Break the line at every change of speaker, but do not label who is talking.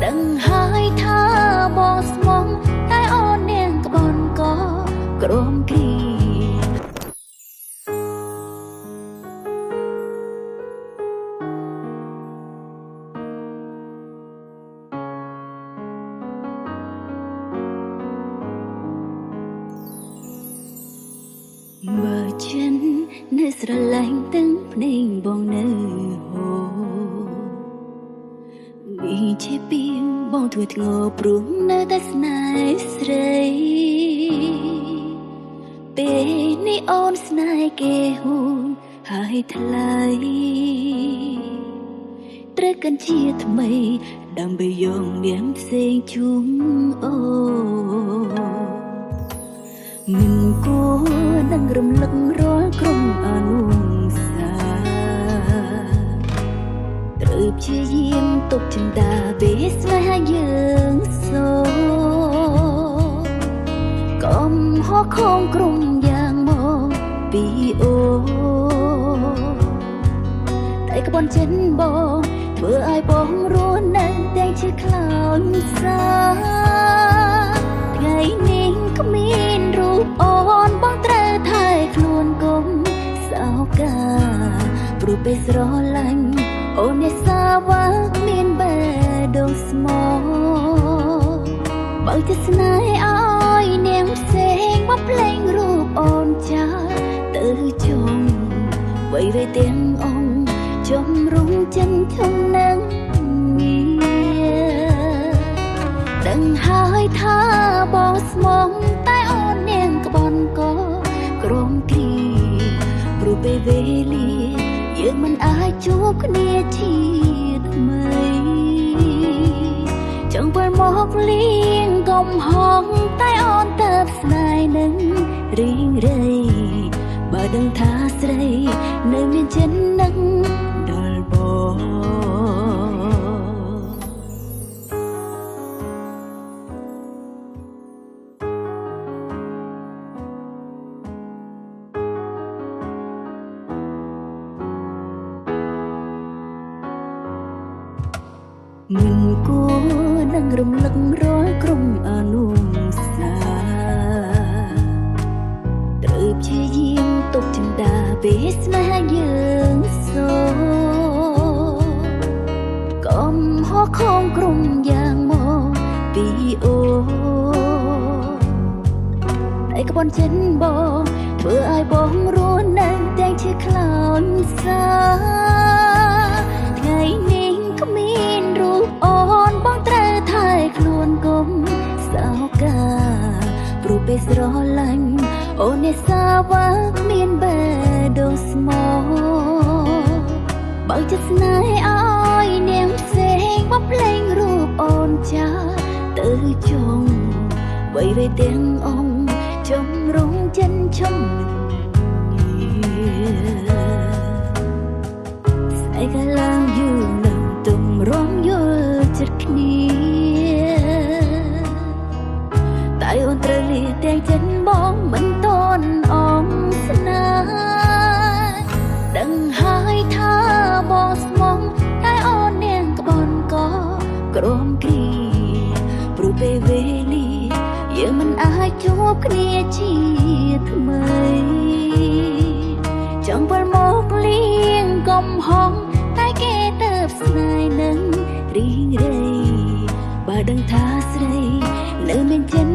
ដឹងហើយថាបងស្មងតែអូននាងក្បន់ក៏ក្រំគ្រីបើចិននៅស្រឡាញ់ទាំងភ្នែកបងនៅហូមានជាពីងបងធ្វើធ្ងរព្រោះនៅតែស្នេហ៍ស្រីពេលនេះអូនស្នេហ៍គេហួងហើយថ្លៃត្រូវកាន់ជាថ្មីដើម្បីយកនាងផ្សេងជុំអូមិនគួរនឹងរំលឹករាល់ក្រុមអនុសាត្រូវព្យាយាមទប់ចិន្តាពេលស្នេហាយើងសូកុំហោះខំក្រុមយ៉ាងមកពីអូតែក្បន់ចិនបងធ្វើឲ្យបងរស់នៅតែជាខ្លោចសាថ្ងៃនេះគ្មានរូបអូនបងត្រូវថែខ្លួនកុំសោកាព្រោះពេលស្រឡាញ់អូននេះសាវ៉ាគ្មានបែដងស្មោបើจะស្នេហ៍ឲ្យនាងផ្សេងមកភ្លេងរូបអូនចាទៅជុំវ័យវ័យទាំងអង្គចំរុំចិនឈំនឹងដឹងហើយថាបងស្មងតែអូននាងក្បន់ក៏ក្រំគ្រីព្រោះពេលវេលាយើងមិនអាចជួបគ្នាជាថ្មីចង់វិលមកលៀងកុំហងតែអូនទៅស្នេហ៍នឹងរីងរៃបើដឹងថាស្រីនៅមានចិននឹងដល់បងមិនគួរនឹងរំលឹករាល់ក្រុមអនុសាត្រូវព្យាយាមទប់ចិន្តាពេលស្នេហាយើងសូកុំហោះខំក្រុមយ៉ាងមកពីអូតែក្បន់ចិនបងធ្វើឲ្យបងរស់នៅតែជាខ្លោចសាថ្ងៃនេះគ្មានរូបអូនបងត្រូវថែខ្លួនកុំសោកាព្រោះពេលស្រឡាញ់អូននេះសាវ៉ាគ្មានបែដងស្មោបើចិត្តស្នេហ៍ឲ្យនាងផ្សេងមកភ្លេងរូបអូនចាទៅជុំវ័យវ័យទាំងអង្គចំរុំចិនឈំស្អែកឡើងយូរនឹងទំរំយល់ចិត្តគ្នាតែអូនត្រូវលាទាំងចិនបងមិនតន់អងស្នេហ៍ដឹងហើយថាបងស្មងតែអូននាងក្បន់ក៏ក្រំគ្រីព្រោះពេលវេលាយើងមិនអាចជួបគ្នាជាថ្មីចង់វិលមកលៀងកុំហងតែគេទៅស្នេហ៍នឹងរីងរៃបើដឹងថាស្រីនៅមានចិន